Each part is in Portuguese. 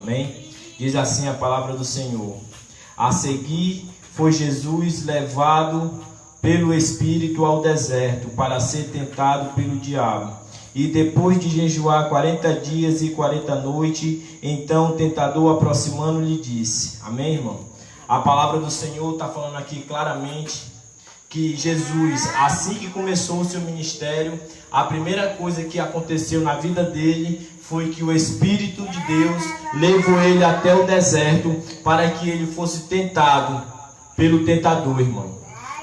Amém? Diz assim a palavra do Senhor: a seguir foi Jesus levado pelo Espírito ao deserto para ser tentado pelo diabo. E depois de jejuar 40 dias e 40 noites, então o tentador, aproximando, lhe disse. Amém, irmão? A palavra do Senhor está falando aqui claramente que Jesus, assim que começou o seu ministério, a primeira coisa que aconteceu na vida dele foi que o Espírito de Deus levou ele até o deserto para que ele fosse tentado pelo tentador, irmão.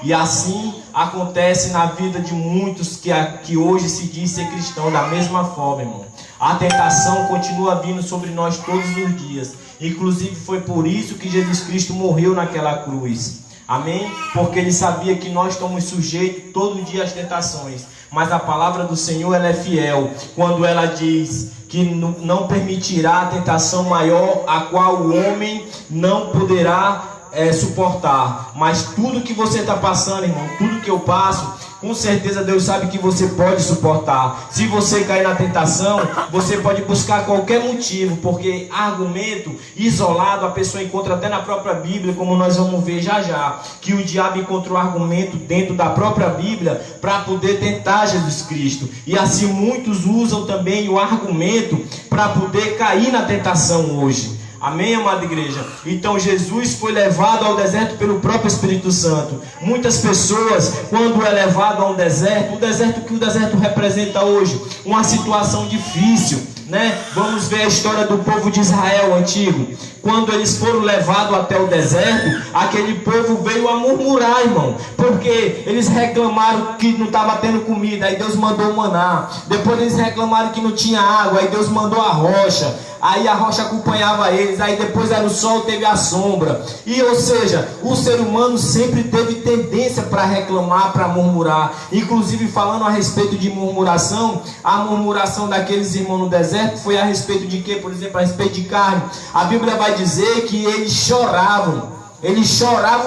E assim acontece na vida de muitos que hoje se diz ser cristão, da mesma forma, irmão. A tentação continua vindo sobre nós todos os dias. Inclusive foi por isso que Jesus Cristo morreu naquela cruz. Amém? Porque ele sabia que nós estamos sujeitos todo dia às tentações. Mas a palavra do Senhor, ela é fiel quando ela diz que não permitirá a tentação maior a qual o homem não poderá suportar. Mas tudo que você está passando, irmão, tudo que eu passo, com certeza Deus sabe que você pode suportar. Se você cair na tentação, você pode buscar qualquer motivo, porque argumento isolado a pessoa encontra até na própria Bíblia, como nós vamos ver já já, que o diabo encontrou argumento dentro da própria Bíblia para poder tentar Jesus Cristo. E assim muitos usam também o argumento para poder cair na tentação hoje. Amém, amada igreja? Então Jesus foi levado ao deserto pelo próprio Espírito Santo. Muitas pessoas, quando é levado a um deserto, que o deserto representa hoje, uma situação difícil, né? Vamos ver a história do povo de Israel antigo. Quando eles foram levados até o deserto, aquele povo veio a murmurar, irmão, porque eles reclamaram que não estava tendo comida, aí Deus mandou o maná. Depois eles reclamaram que não tinha água, aí Deus mandou a rocha. Aí a rocha acompanhava eles, aí depois era o sol, teve a sombra. E ou seja, o ser humano sempre teve tendência para reclamar, para murmurar. Inclusive falando a respeito de murmuração, a murmuração daqueles irmãos no deserto foi a respeito de quê? Por exemplo, a respeito de carne. A Bíblia vai dizer que eles choravam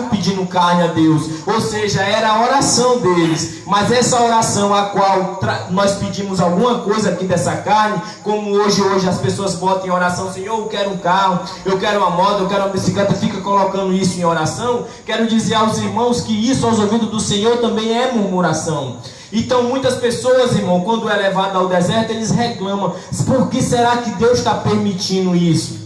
pedindo carne a Deus, ou seja, era a oração deles. Mas essa oração a qual nós pedimos alguma coisa aqui dessa carne, como hoje as pessoas botam em oração: Senhor, eu quero um carro, eu quero uma moto, eu quero uma bicicleta, fica colocando isso em oração. Quero dizer aos irmãos que isso aos ouvidos do Senhor também é murmuração. Então muitas pessoas, irmão, quando é levado ao deserto, eles reclamam: por que será que Deus está permitindo isso?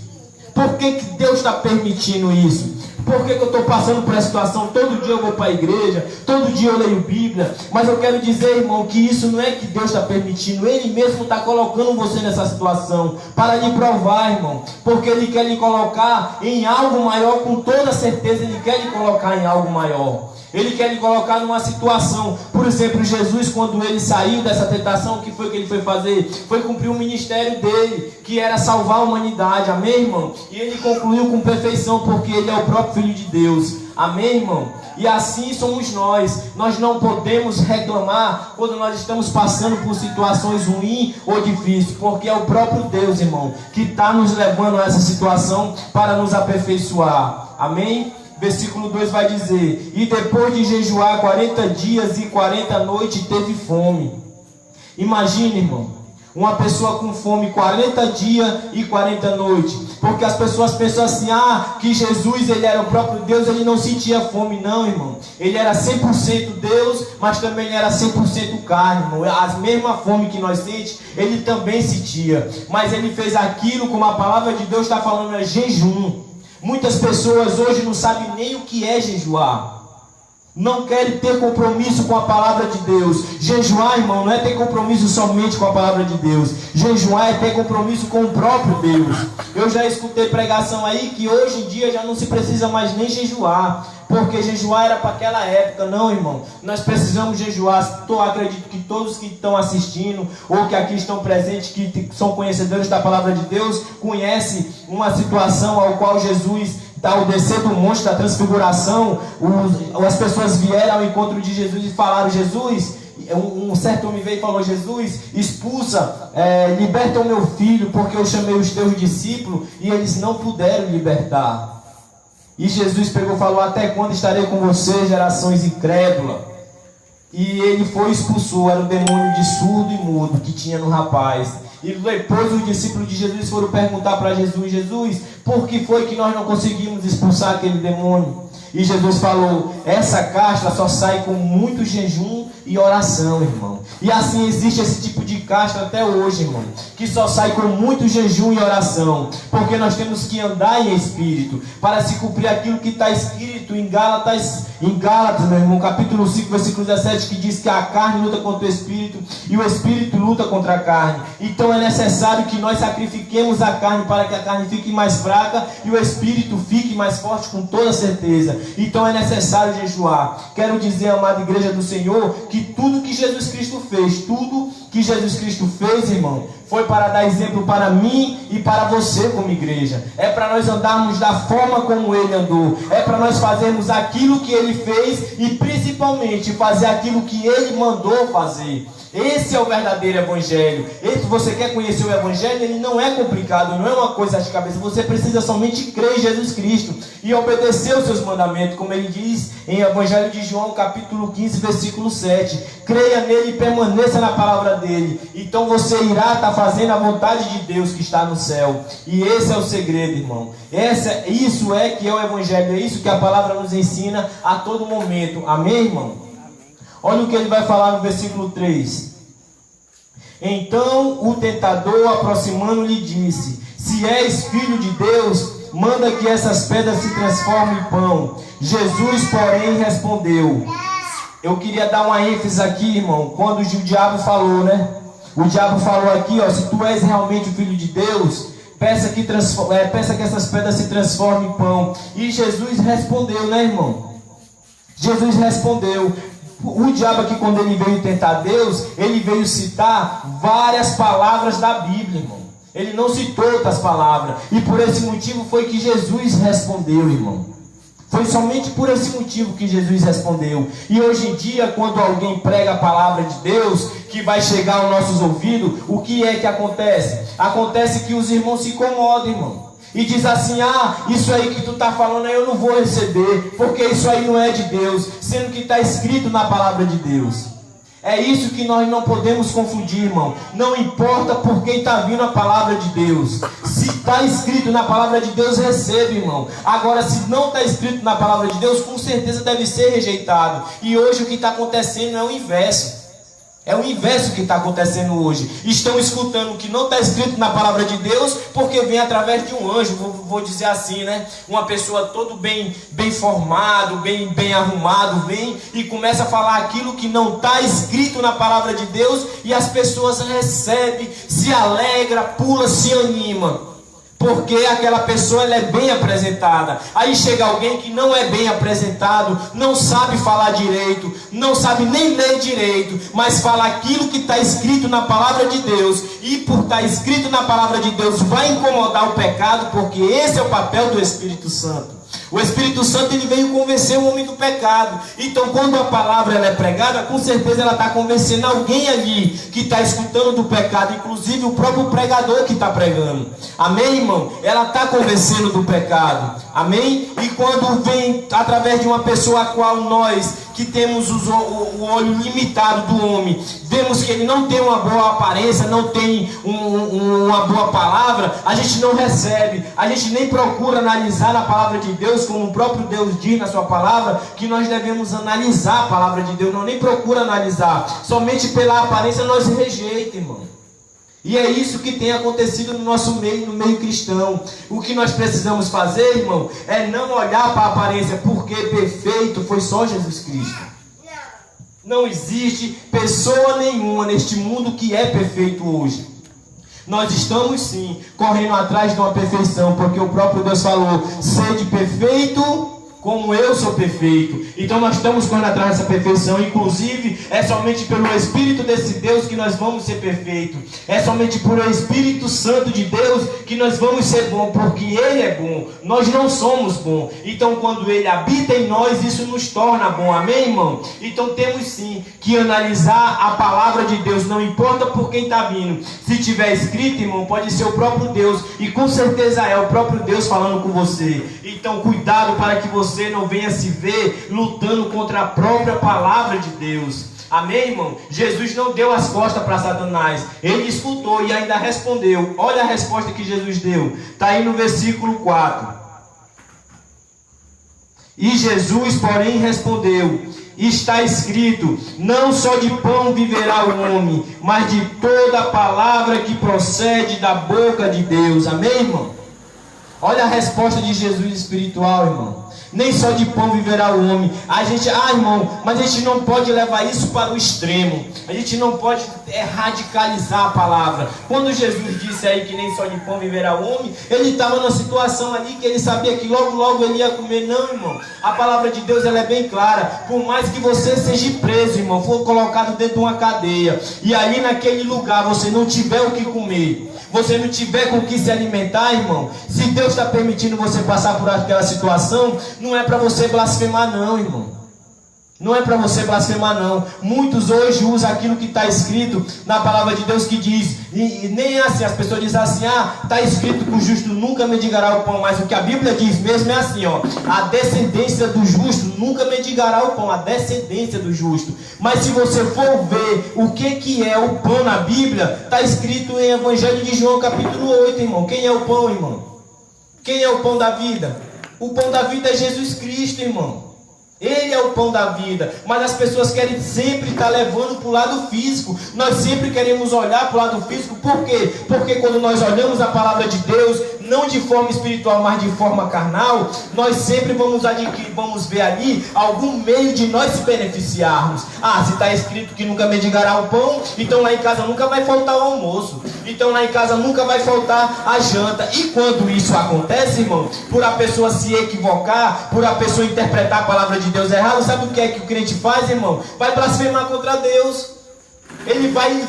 Por que Deus está permitindo isso? Por que eu estou passando por essa situação? Todo dia eu vou para a igreja, todo dia eu leio Bíblia, mas eu quero dizer, irmão, que isso não é que Deus está permitindo. Ele mesmo está colocando você nessa situação para lhe provar, irmão, porque Ele quer lhe colocar em algo maior. Com toda certeza Ele quer lhe colocar em algo maior. Ele quer lhe colocar numa situação. Por exemplo, Jesus, quando ele saiu dessa tentação, o que foi que ele foi fazer? Foi cumprir o ministério dele, que era salvar a humanidade. Amém, irmão? E ele concluiu com perfeição, porque ele é o próprio Filho de Deus. Amém, irmão? E assim somos nós. Nós não podemos reclamar quando nós estamos passando por situações ruins ou difíceis, porque é o próprio Deus, irmão, que está nos levando a essa situação para nos aperfeiçoar. Amém? Versículo 2 vai dizer: e depois de jejuar 40 dias e 40 noites, teve fome. Imagine, irmão, uma pessoa com fome 40 dias e 40 noites. Porque as pessoas pensam assim: que Jesus, ele era o próprio Deus, ele não sentia fome. Não, irmão. Ele era 100% Deus, mas também ele era 100% carne, irmão. A mesma fome que nós sentimos, ele também sentia. Mas ele fez aquilo, como a palavra de Deus está falando, é jejum. Muitas pessoas hoje não sabem nem o que é jejuar. Não querem ter compromisso com a palavra de Deus. Jejuar, irmão, não é ter compromisso somente com a palavra de Deus. Jejuar é ter compromisso com o próprio Deus. Eu já escutei pregação aí que hoje em dia já não se precisa mais nem jejuar, porque jejuar era para aquela época. Não, irmão, nós precisamos jejuar. Eu acredito que todos que estão assistindo ou que aqui estão presentes, que são conhecedores da palavra de Deus, conhecem uma situação ao qual Jesus, ao descer do monte da transfiguração, as pessoas vieram ao encontro de Jesus e falaram: Jesus, um certo homem veio e falou: Jesus, expulsa, liberta o meu filho, porque eu chamei os teus discípulos e eles não puderam libertar. E Jesus pegou e falou: até quando estarei com você, gerações incrédulas? E ele foi e expulsou. Era o demônio de surdo e mudo que tinha no rapaz. E depois os discípulos de Jesus foram perguntar para Jesus: Jesus, por que foi que nós não conseguimos expulsar aquele demônio? E Jesus falou: essa casta só sai com muito jejum e oração, irmão. E assim existe esse tipo de casta até hoje, irmão, que só sai com muito jejum e oração, porque nós temos que andar em espírito, para se cumprir aquilo que está escrito em Gálatas, meu irmão, capítulo 5, versículo 17, que diz que a carne luta contra o espírito e o espírito luta contra a carne. Então é necessário que nós sacrifiquemos a carne para que a carne fique mais fraca e o espírito fique mais forte, com toda certeza. Então é necessário jejuar. Quero dizer, amada igreja do Senhor, que tudo que Jesus Cristo fez, irmão, foi para dar exemplo para mim e para você como igreja. É para nós andarmos da forma como Ele andou. É para nós fazermos aquilo que Ele fez e principalmente fazer aquilo que Ele mandou fazer. Esse é o verdadeiro evangelho. Se você quer conhecer o evangelho, ele não é complicado, não é uma coisa de cabeça. Você precisa somente crer em Jesus Cristo e obedecer os seus mandamentos, como ele diz em Evangelho de João, capítulo 15, versículo 7. Creia nele e permaneça na palavra dele. Então você irá estar fazendo a vontade de Deus que está no céu. E esse é o segredo, irmão. Isso é que é o evangelho. É isso que a palavra nos ensina a todo momento. Amém, irmão? Olha o que ele vai falar no versículo 3. Então o tentador, aproximando-lhe, disse: se és filho de Deus, manda que essas pedras se transformem em pão. Jesus, porém, respondeu. Eu queria dar uma ênfase aqui, irmão, quando o diabo falou, né? O diabo falou aqui, ó: se tu és realmente o filho de Deus, peça que essas pedras se transformem em pão. E Jesus respondeu, né, irmão? Jesus respondeu. O diabo aqui, quando ele veio tentar Deus, ele veio citar várias palavras da Bíblia, irmão. Ele não citou outras palavras. E por esse motivo foi que Jesus respondeu, irmão. Foi somente por esse motivo que Jesus respondeu. E hoje em dia, quando alguém prega a palavra de Deus, que vai chegar aos nossos ouvidos, o que é que acontece? Acontece que os irmãos se incomodam, irmão. E diz assim: ah, isso aí que tu está falando eu não vou receber, porque isso aí não é de Deus, sendo que está escrito na palavra de Deus. É isso que nós não podemos confundir, irmão. Não importa por quem está vindo a palavra de Deus. Se está escrito na palavra de Deus, recebe, irmão. Agora, se não está escrito na palavra de Deus, com certeza deve ser rejeitado. E hoje o que está acontecendo é o inverso. É o inverso que está acontecendo hoje. Estão escutando o que não está escrito na palavra de Deus, porque vem através de um anjo, vou dizer assim, né? Uma pessoa todo bem formado, bem arrumado, vem e começa a falar aquilo que não está escrito na palavra de Deus, e as pessoas recebem, se alegram, pula, se anima. Porque aquela pessoa ela é bem apresentada. Aí chega alguém que não é bem apresentado, não sabe falar direito, não sabe nem ler direito, mas fala aquilo que está escrito na palavra de Deus. E por estar escrito na palavra de Deus vai incomodar o pecado, porque esse é o papel do Espírito Santo. O Espírito Santo ele veio convencer o homem do pecado. Então quando a palavra ela é pregada, com certeza ela está convencendo alguém ali que está escutando do pecado, inclusive o próprio pregador que está pregando. Amém, irmão? Ela está convencendo do pecado. Amém? E quando vem através de uma pessoa a qual nós, que temos o olho limitado do homem, vemos que ele não tem uma boa aparência, não tem uma boa palavra, a gente não recebe, a gente nem procura analisar na palavra de Deus, como o próprio Deus diz na sua palavra, que nós devemos analisar a palavra de Deus, não nem procura analisar, somente pela aparência nós rejeitamos, irmão. E é isso que tem acontecido no nosso meio, no meio cristão. O que nós precisamos fazer, irmão, é não olhar para a aparência, porque perfeito foi só Jesus Cristo. Não existe pessoa nenhuma neste mundo que é perfeito hoje. Nós estamos sim correndo atrás de uma perfeição, porque o próprio Deus falou: sede perfeito como eu sou perfeito. Então nós estamos correndo atrás dessa perfeição. Inclusive é somente pelo Espírito desse Deus que nós vamos ser perfeitos. É somente por o Espírito Santo de Deus que nós vamos ser bons, porque Ele é bom, nós não somos bons. Então quando Ele habita em nós, isso nos torna bom. Amém, irmão? Então temos sim que analisar a palavra de Deus. Não importa por quem está vindo. Se tiver escrito, irmão, pode ser o próprio Deus, e com certeza é o próprio Deus falando com você. Então cuidado para que você não venha se ver lutando contra a própria palavra de Deus. Amém, irmão? Jesus não deu as costas para Satanás. Ele escutou e ainda respondeu. Olha a resposta que Jesus deu. Está aí no versículo 4. E Jesus, porém, respondeu: está escrito, não só de pão viverá o homem, mas de toda palavra que procede da boca de Deus. Amém, irmão? Olha a resposta de Jesus espiritual, irmão. Nem só de pão viverá o homem. Irmão, mas a gente não pode levar isso para o extremo. A gente não pode radicalizar a palavra. Quando Jesus disse aí que nem só de pão viverá o homem, ele estava numa situação ali que ele sabia que logo ele ia comer. Não, irmão. A palavra de Deus, ela é bem clara. Por mais que você seja preso, irmão, for colocado dentro de uma cadeia, e ali naquele lugar você não tiver o que comer, você não tiver com o que se alimentar, irmão, se Deus está permitindo você passar por aquela situação, não é para você blasfemar não, irmão. Não é para você blasfemar não. Muitos hoje usam aquilo que está escrito na palavra de Deus, que diz, e nem é assim, as pessoas dizem assim, está escrito que o justo nunca mendigará o pão, mas o que a Bíblia diz mesmo é assim, a descendência do justo nunca mendigará o pão, a descendência do justo. Mas se você for ver o que é o pão na Bíblia, está escrito em Evangelho de João capítulo 8, irmão. Quem é o pão, irmão? Quem é o pão da vida? O pão da vida é Jesus Cristo, irmão. Ele é o pão da vida. Mas as pessoas querem sempre estar levando para o lado físico. Nós sempre queremos olhar para o lado físico. Por quê? Porque quando nós olhamos a palavra de Deus, não de forma espiritual, mas de forma carnal, nós sempre vamos ver ali algum meio de nós se beneficiarmos. Se está escrito que nunca mendigará o pão, então lá em casa nunca vai faltar o almoço. Então lá em casa nunca vai faltar a janta. E quando isso acontece, irmão, por a pessoa se equivocar, por a pessoa interpretar a palavra de Deus errado, sabe o que é que o crente faz, irmão? Vai blasfemar contra Deus.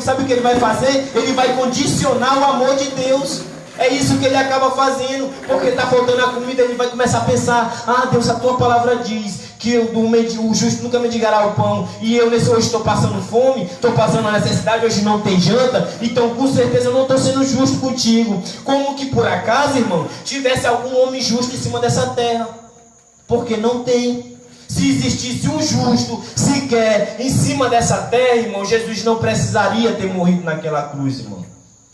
Sabe o que ele vai fazer? Ele vai condicionar o amor de Deus. É isso que ele acaba fazendo. Porque está faltando a comida, ele vai começar a pensar: Deus, a tua palavra diz que o justo nunca mendigará o pão, e eu hoje estou passando fome, estou passando a necessidade, hoje não tem janta, então com certeza eu não estou sendo justo contigo. Como que por acaso, irmão, tivesse algum homem justo em cima dessa terra? Porque não tem. Se existisse um justo sequer em cima dessa terra, irmão, Jesus não precisaria ter morrido naquela cruz, irmão.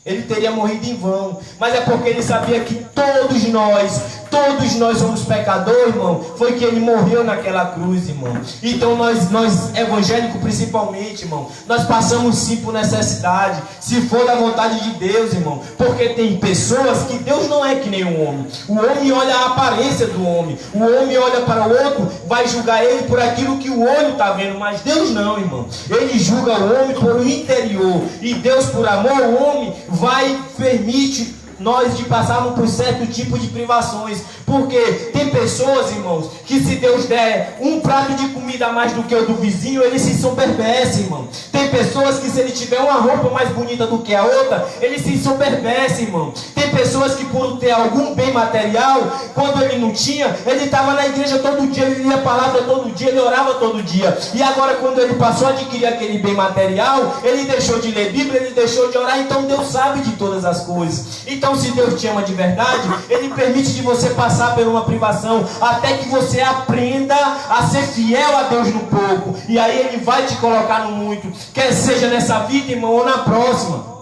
Ele teria morrido em vão. Mas é porque ele sabia que todos nós somos pecadores, irmão. Foi que ele morreu naquela cruz, irmão. Então nós evangélicos principalmente, irmão, nós passamos sim por necessidade, se for da vontade de Deus, irmão. Porque tem pessoas que Deus não é que nem um homem. O homem olha a aparência do homem. O homem olha para o outro, vai julgar ele por aquilo que o olho está vendo. Mas Deus não, irmão. Ele julga o homem por o interior. E Deus, por amor ao homem, permite nós de passarmos por certo tipo de privações. Porque tem pessoas, irmãos, que se Deus der um prato de comida a mais do que o do vizinho, ele se ensoberbece, irmão. Tem pessoas que se ele tiver uma roupa mais bonita do que a outra, ele se ensoberbece, irmão. Tem pessoas que por ter algum bem material, quando ele não tinha, ele estava na igreja todo dia, ele lia a palavra todo dia, ele orava todo dia. E agora quando ele passou a adquirir aquele bem material, ele deixou de ler Bíblia, ele deixou de orar. Então Deus sabe de todas as coisas. Então se Deus te ama de verdade, ele permite de você passar por uma privação, até que você aprenda a ser fiel a Deus no pouco, e aí ele vai te colocar no muito, quer seja nessa vida, irmão, ou na próxima.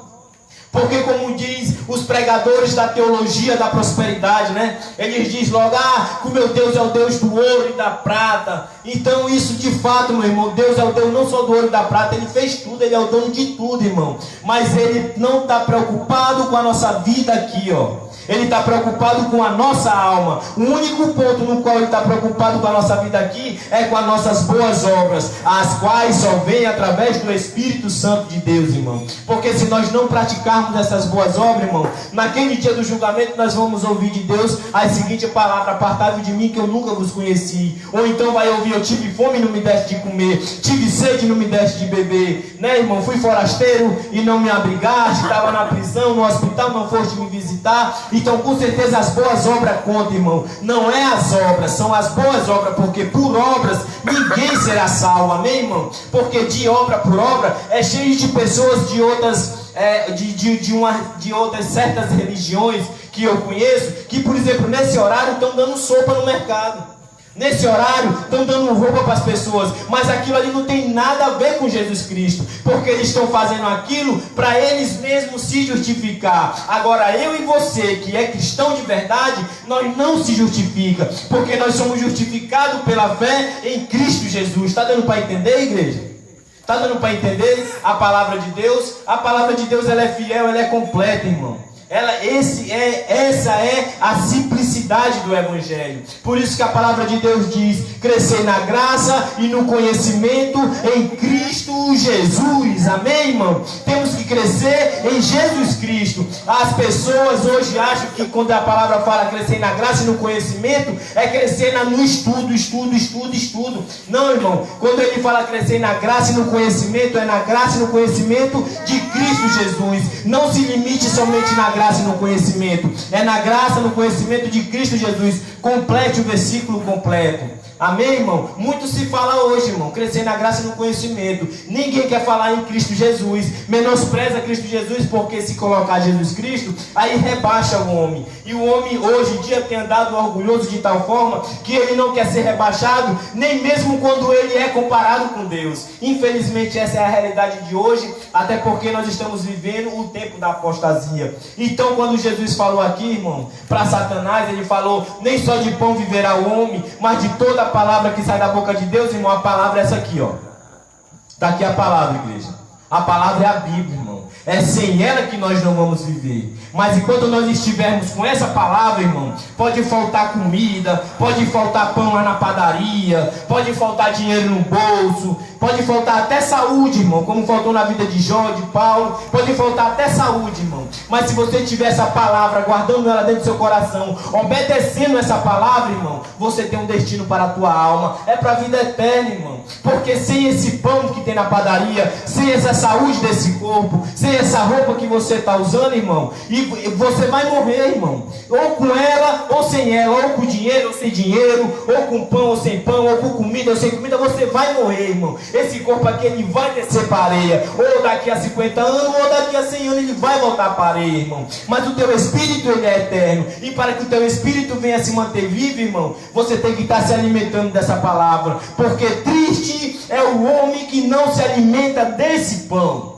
Porque como diz os pregadores da teologia da prosperidade, né? Eles dizem logo: que o meu Deus é o Deus do ouro e da prata. Então isso de fato, meu irmão, Deus é o Deus não só do ouro e da prata. Ele fez tudo, ele é o dono de tudo, irmão. Mas ele não está preocupado com a nossa vida aqui, Ele está preocupado com a nossa alma. O único ponto no qual ele está preocupado com a nossa vida aqui é com as nossas boas obras, as quais só vêm através do Espírito Santo de Deus, irmão. Porque se nós não praticarmos essas boas obras, irmão, naquele dia do julgamento nós vamos ouvir de Deus a seguinte palavra: apartai-vos de mim que eu nunca vos conheci. Ou então vai ouvir: eu tive fome e não me deste de comer, tive sede e não me deste de beber, né, irmão? Fui forasteiro e não me abrigaste, estava na prisão, no hospital, não foste me visitar. Então com certeza as boas obras contam, irmão. Não é as obras, são as boas obras. Porque por obras ninguém será salvo, amém, irmão? Porque de obra por obra é cheio de pessoas de outras de outras certas religiões que eu conheço, que por exemplo nesse horário estão dando sopa no mercado. Nesse horário, estão dando roupa para as pessoas, mas aquilo ali não tem nada a ver com Jesus Cristo, porque eles estão fazendo aquilo para eles mesmos se justificar. Agora, eu e você, que é cristão de verdade, nós não se justifica, porque nós somos justificados pela fé em Cristo Jesus. Está dando para entender, igreja? Está dando para entender a palavra de Deus? A palavra de Deus, ela é fiel, ela é completa, irmão. Essa é a simplicidade do Evangelho. Por isso que a palavra de Deus diz: crescer na graça e no conhecimento em Cristo Jesus. Amém, irmão? Temos que crescer em Jesus Cristo. As pessoas hoje acham que quando a palavra fala crescer na graça e no conhecimento, é crescer no estudo. Não, irmão. Quando ele fala crescer na graça e no conhecimento, é na graça e no conhecimento de Cristo Jesus. Não se limite somente na graça e no conhecimento. É na graça e no conhecimento de Cristo Jesus. Complete o versículo completo. Amém, irmão? Muito se fala hoje, irmão, crescer na graça e no conhecimento. Ninguém quer falar em Cristo Jesus. Menospreza Cristo Jesus, porque se colocar Jesus Cristo, aí rebaixa o homem. E o homem hoje em dia tem andado orgulhoso de tal forma que ele não quer ser rebaixado, nem mesmo quando ele é comparado com Deus. Infelizmente essa é a realidade de hoje, até porque nós estamos vivendo o tempo da apostasia. Então quando Jesus falou aqui, irmão, para Satanás, ele falou: nem só de pão viverá o homem, mas de toda a palavra que sai da boca de Deus, irmão. A palavra é essa aqui, ó. Está aqui a palavra, igreja. A palavra é a Bíblia, irmão. É sem ela que nós não vamos viver. Mas enquanto nós estivermos com essa palavra, irmão, pode faltar comida, pode faltar pão lá na padaria, pode faltar dinheiro no bolso, pode faltar até saúde, irmão, como faltou na vida de Jó, de Paulo, pode faltar até saúde, irmão. Mas se você tiver essa palavra, guardando ela dentro do seu coração, obedecendo essa palavra, irmão, você tem um destino para a tua alma, é para a vida eterna, irmão. Porque sem esse pão que tem na padaria, sem essa saúde desse corpo, sem essa roupa que você está usando, irmão, e você vai morrer, irmão, ou com ela ou sem ela, ou com dinheiro ou sem dinheiro, ou com pão ou sem pão, ou com comida ou sem comida, você vai morrer, irmão. Esse corpo aqui, ele vai descer para a areia, ou daqui a 50 anos, ou daqui a 100 anos, ele vai voltar para a areia, irmão. Mas o teu espírito, ele é eterno, e para que o teu espírito venha se manter vivo, irmão, você tem que estar se alimentando dessa palavra, porque triste é o homem que não se alimenta desse pão.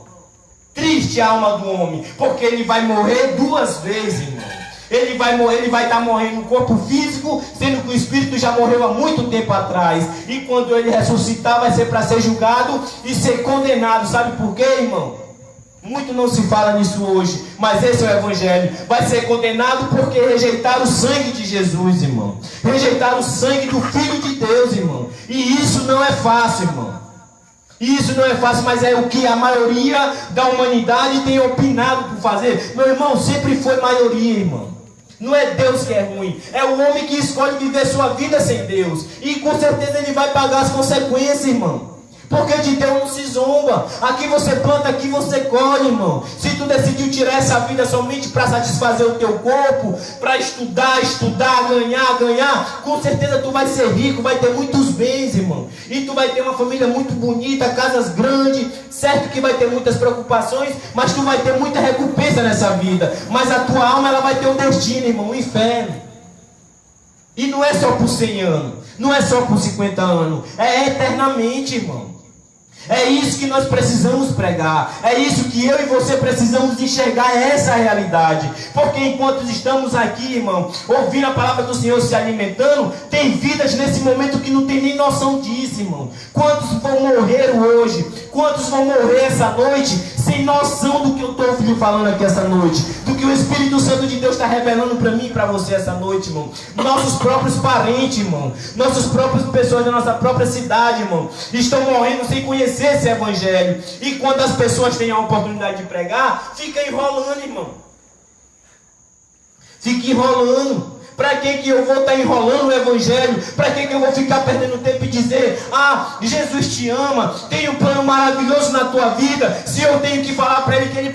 Triste a alma do homem, porque ele vai morrer duas vezes, irmão. Ele vai estar morrendo no corpo físico, sendo que o espírito já morreu há muito tempo atrás. E quando ele ressuscitar, vai ser para ser julgado e ser condenado. Sabe por quê, irmão? Muito não se fala nisso hoje, mas esse é o Evangelho. Vai ser condenado porque rejeitaram o sangue de Jesus, irmão. Rejeitaram o sangue do Filho de Deus, irmão. E isso não é fácil, irmão. Isso não é fácil, mas é o que a maioria da humanidade tem opinado por fazer. Meu irmão, sempre foi maioria, irmão. Não é Deus que é ruim, é o homem que escolhe viver sua vida sem Deus. E com certeza ele vai pagar as consequências, irmão. Porque de Deus não se zomba. Aqui você planta, aqui você colhe, irmão. Se tu decidiu tirar essa vida somente para satisfazer o teu corpo, para estudar, ganhar, com certeza tu vai ser rico, vai ter muitos bens, irmão. E tu vai ter uma família muito bonita, casas grandes, certo que vai ter muitas preocupações, mas tu vai ter muita recompensa nessa vida. Mas a tua alma, ela vai ter um destino, irmão, um inferno. E não é só por 100 anos, não é só por 50 anos, é eternamente, irmão. É isso que nós precisamos pregar. É isso que eu e você precisamos enxergar, essa realidade. Porque enquanto estamos aqui, irmão, ouvindo a palavra do Senhor, se alimentando, tem vidas nesse momento que não tem nem noção disso, irmão. Quantos vão morrer hoje? Quantos vão morrer essa noite sem noção do que eu estou lhe falando aqui essa noite? Do que o Espírito Santo de Deus está revelando para mim e para você essa noite, irmão. Nossos próprios parentes, irmão. Nossas próprias pessoas da nossa própria cidade, irmão, estão morrendo sem conhecer esse Evangelho. E quando as pessoas têm a oportunidade de pregar, fica enrolando, irmão. Fica enrolando. Para que eu vou estar enrolando o Evangelho? Para que eu vou ficar perdendo tempo e dizer: ah, Jesus te ama, tem um plano maravilhoso na tua vida, se eu tenho que falar para ele que ele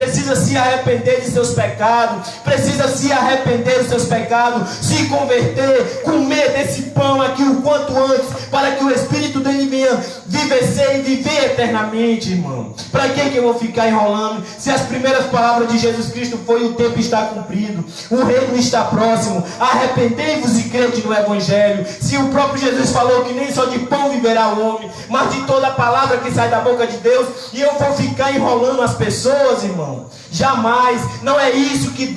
precisa se arrepender de seus pecados, precisa se arrepender dos seus pecados, se converter, comer desse pão aqui o quanto antes, para que o Espírito dele venha viver e viver eternamente, irmão. Para que eu vou ficar enrolando, se as primeiras palavras de Jesus Cristo foi: o tempo está cumprido, o reino está próximo, arrependei-vos e crede no Evangelho. Se o próprio Jesus falou que nem só de pão viverá o homem, mas de toda a palavra que sai da boca de Deus, e eu vou ficar enrolando as pessoas, irmão? Jamais. Não é isso que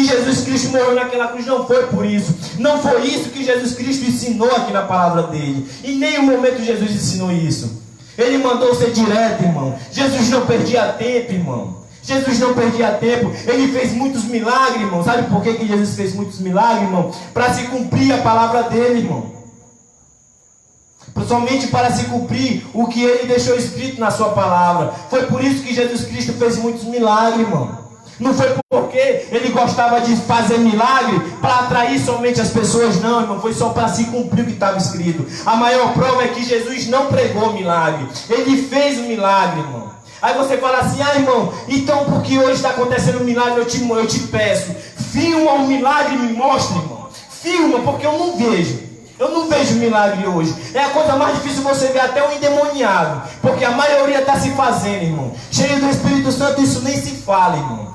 Jesus Cristo morreu naquela cruz. Não foi por isso. Não foi isso que Jesus Cristo ensinou aqui na palavra dele. Em nenhum momento Jesus ensinou isso. Ele mandou ser direto, irmão. Jesus não perdia tempo, irmão. Jesus não perdia tempo. Ele fez muitos milagres, irmão. Sabe por que Jesus fez muitos milagres, irmão? Para se cumprir a palavra dele, irmão. Somente para se cumprir o que ele deixou escrito na sua palavra. Foi por isso que Jesus Cristo fez muitos milagres, irmão. Não foi porque ele gostava de fazer milagre para atrair somente as pessoas, não, irmão. Foi só para se cumprir o que estava escrito. A maior prova é que Jesus não pregou milagre, ele fez o milagre, irmão. Aí você fala assim: irmão, então porque hoje está acontecendo um milagre, eu te peço, filma um milagre e me mostra, irmão. Filma, porque eu não vejo. Eu não vejo milagre hoje. É a coisa mais difícil você ver até um endemoniado, porque a maioria está se fazendo, irmão. Cheio do Espírito Santo, isso nem se fala, irmão.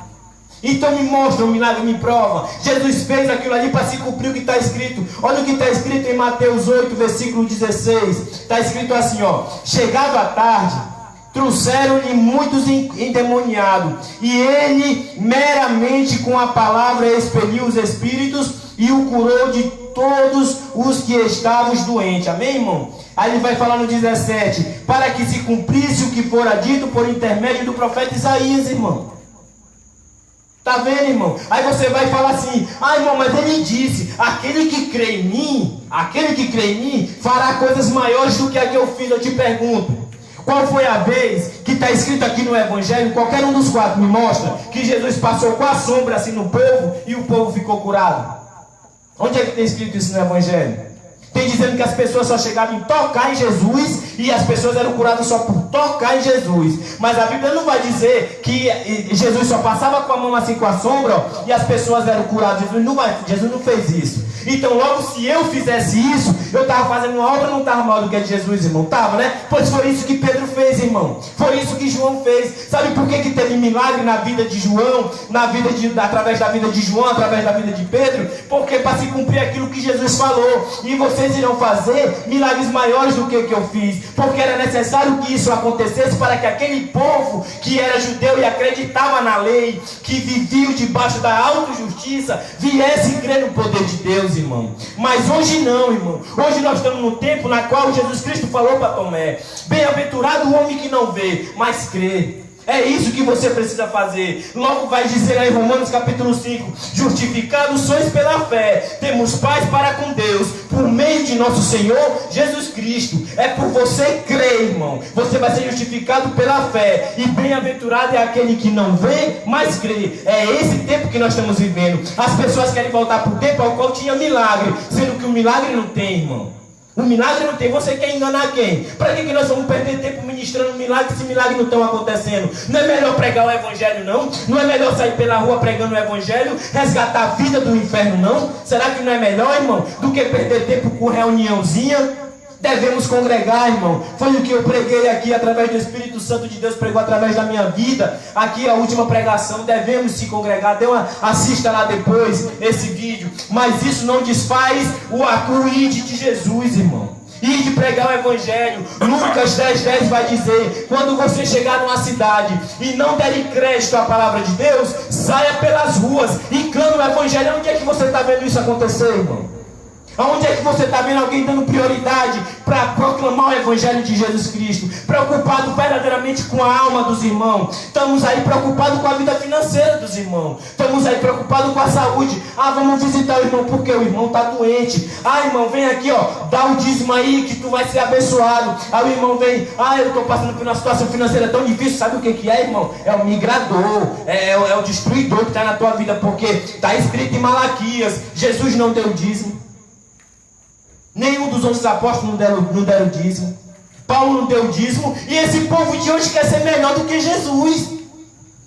Então me mostra um milagre, me prova. Jesus fez aquilo ali para se cumprir o que está escrito. Olha o que está escrito em Mateus 8, versículo 16. Está escrito assim, ó: chegado a tarde, trouxeram-lhe muitos endemoniados, e ele meramente com a palavra expeliu os espíritos e o curou de todos os que estavam doentes. Amém, irmão? Aí ele vai falar no 17: para que se cumprisse o que fora dito por intermédio do profeta Isaías, irmão. Tá vendo, irmão? Aí você vai falar assim: irmão, mas ele disse: aquele que crê em mim fará coisas maiores do que a que eu fiz. Eu te pergunto, qual foi a vez que está escrito aqui no Evangelho, qualquer um dos quatro me mostra, que Jesus passou com a sombra assim no povo e o povo ficou curado? Onde é que tem escrito isso no Evangelho? Tem dizendo que as pessoas só chegavam em tocar em Jesus, e as pessoas eram curadas só por tocar em Jesus. Mas a Bíblia não vai dizer que Jesus só passava com a mão assim com a sombra, ó, e as pessoas eram curadas. Jesus não fez isso. Então logo, se eu fizesse isso, eu estava fazendo uma obra, não estava maior do que a de Jesus, irmão? Estava, né? Pois foi isso que Pedro fez, irmão. Foi isso que João fez. Sabe por que teve milagre na vida de João, através da vida de João, através da vida de Pedro? Porque para se cumprir aquilo que Jesus falou: e vocês irão fazer milagres maiores do que o que eu fiz. Porque era necessário que isso acontecesse para que aquele povo que era judeu e acreditava na lei, que vivia debaixo da autojustiça, viesse crer no poder de Deus, irmão. Mas hoje não, irmão. Hoje nós estamos no tempo na qual Jesus Cristo falou para Tomé: bem-aventurado o homem que não vê, mas crê. É isso que você precisa fazer. Logo vai dizer aí em Romanos capítulo 5: justificados sois pela fé, temos paz para com Deus, por meio de nosso Senhor Jesus Cristo. É por você crer, irmão. Você vai ser justificado pela fé. E bem-aventurado é aquele que não vê, mas crê. É esse tempo que nós estamos vivendo. As pessoas querem voltar para o tempo ao qual tinha milagre, sendo que o milagre não tem, irmão. O milagre não tem. Você quer enganar quem? Para que nós vamos perder tempo ministrando milagre se milagres não estão acontecendo? Não é melhor pregar o Evangelho, não? Não é melhor sair pela rua pregando o Evangelho, resgatar a vida do inferno, não? Será que não é melhor, irmão, do que perder tempo com reuniãozinha? Devemos congregar, irmão. Foi o que eu preguei aqui através do Espírito Santo de Deus, pregou através da minha vida. Aqui a última pregação: devemos se congregar. Assista lá depois esse vídeo. Mas isso não desfaz o ide de Jesus, irmão. E de pregar o Evangelho. Lucas 10:10 vai dizer: quando você chegar numa cidade e não derem crédito à palavra de Deus, saia pelas ruas e clame o Evangelho. Onde é que você está vendo isso acontecer, irmão? Aonde é que você está vendo alguém dando prioridade para proclamar o Evangelho de Jesus Cristo? Preocupado verdadeiramente com a alma dos irmãos. Estamos aí preocupados com a vida financeira dos irmãos. Estamos aí preocupados com a saúde. Vamos visitar o irmão porque o irmão está doente. Irmão, vem aqui, ó, dá o dízimo aí que tu vai ser abençoado. Aí o irmão vem: eu estou passando por uma situação financeira tão difícil. Sabe o que é, irmão? É o migrador, é o destruidor que está na tua vida, porque está escrito em Malaquias: Jesus não deu dízimo. Nenhum dos outros apóstolos não deram dízimo. Paulo não deu dízimo. E esse povo de hoje quer ser melhor do que Jesus.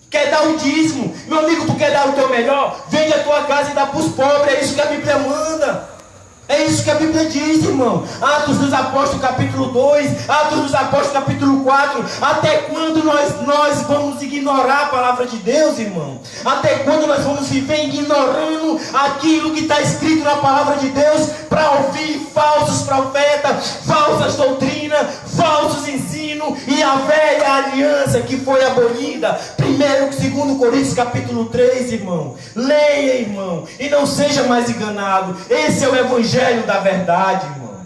Quer dar o dízimo? Meu amigo, tu quer dar o teu melhor? Vende a tua casa e dá para os pobres. É isso que a Bíblia manda. É isso que a Bíblia diz, irmão. Atos dos Apóstolos, capítulo 2. Atos dos Apóstolos, capítulo 4. Até quando nós vamos ignorar a palavra de Deus, irmão? Até quando nós vamos viver ignorando aquilo que está escrito na palavra de Deus para ouvir falsos profetas, falsas doutrinas, falsos ensinos e a velha aliança que foi abolida? 1º e 2º Coríntios, capítulo 3, irmão. Leia, irmão, e não seja mais enganado. Esse é o evangelho da verdade, irmão.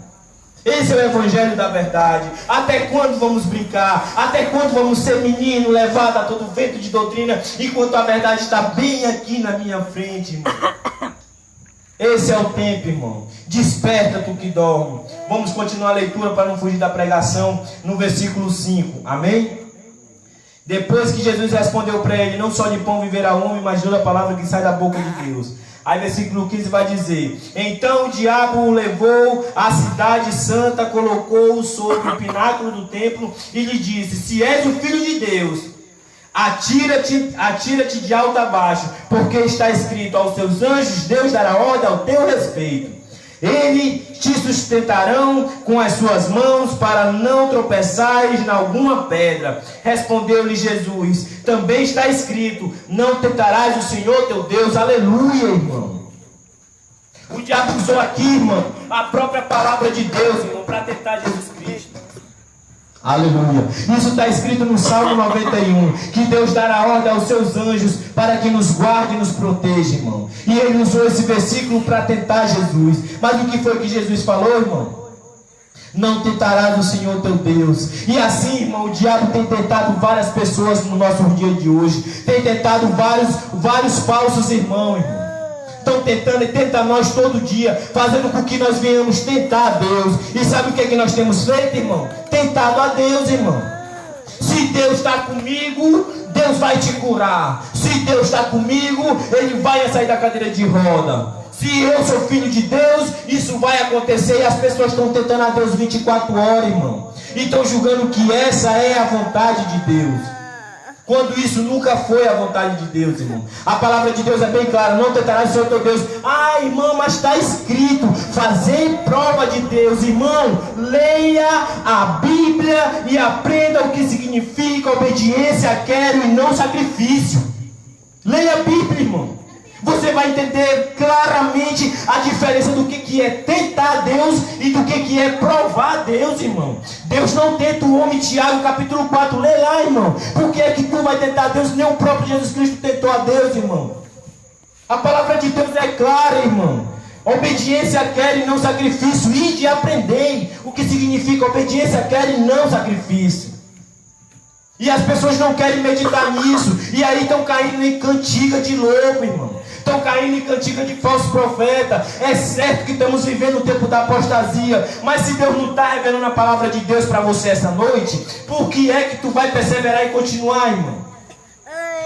Esse é o evangelho da verdade. Até quando vamos brincar? Até quando vamos ser menino, levado a todo vento de doutrina, enquanto a verdade está bem aqui na minha frente, irmão? Esse é o tempo, irmão. Desperta tu que dorme. Vamos continuar a leitura para não fugir da pregação no versículo 5. Amém? Depois que Jesus respondeu para ele: não só de pão viverá o homem, mas de toda a palavra que sai da boca de Deus. Aí versículo 15 vai dizer: então o diabo o levou à cidade santa, colocou-o sobre o pináculo do templo e lhe disse: se és o filho de Deus, atira-te de alto a baixo, porque está escrito: aos seus anjos Deus dará ordem ao teu respeito. Eles te sustentarão com as suas mãos, para não tropeçares em alguma pedra. Respondeu-lhe Jesus: também está escrito: não tentarás o Senhor teu Deus. Aleluia, irmão. O diabo usou aqui, irmão, a própria palavra de Deus, irmão, para tentar Jesus Cristo. Aleluia. Isso está escrito no Salmo 91, que Deus dará ordem aos seus anjos para que nos guarde e nos proteja, irmão. E ele usou esse versículo para tentar Jesus. Mas o que foi que Jesus falou, irmão? Não tentarás o Senhor teu Deus. E assim, irmão, o diabo tem tentado várias pessoas no nosso dia de hoje. Tem tentado vários falsos irmãos, irmão. Estão tentando e tentam nós todo dia, fazendo com que nós venhamos tentar a Deus. E sabe o que é que nós temos feito, irmão? Tentado a Deus, irmão. Se Deus está comigo, Deus vai te curar. Se Deus está comigo, Ele vai sair da cadeira de roda. Se eu sou filho de Deus, isso vai acontecer. E as pessoas estão tentando a Deus 24 horas, irmão. E estão julgando que essa é a vontade de Deus, quando isso nunca foi a vontade de Deus, irmão. A palavra de Deus é bem clara: não tentarás o Senhor teu Deus. Ah, irmão, mas está escrito: fazer prova de Deus. Irmão, leia a Bíblia e aprenda o que significa obediência, quero e não sacrifício. Leia a Bíblia, irmão. Você vai entender claramente a diferença do que é tentar Deus e do que é provar Deus, irmão. Deus não tenta o homem. Tiago capítulo 4, lê lá, irmão. Por que é que tu vai tentar Deus? Nem o próprio Jesus Cristo tentou a Deus, irmão. A palavra de Deus é clara, irmão. Obediência quer e não sacrifício. Ide e aprendei o que significa obediência quer e não sacrifício. E as pessoas não querem meditar nisso. E aí estão caindo em cantiga de louco, irmão. Estão caindo em cantiga de falso profeta. É certo que estamos vivendo o tempo da apostasia, mas se Deus não está revelando a palavra de Deus para você essa noite, por que é que tu vai perseverar e continuar, irmão?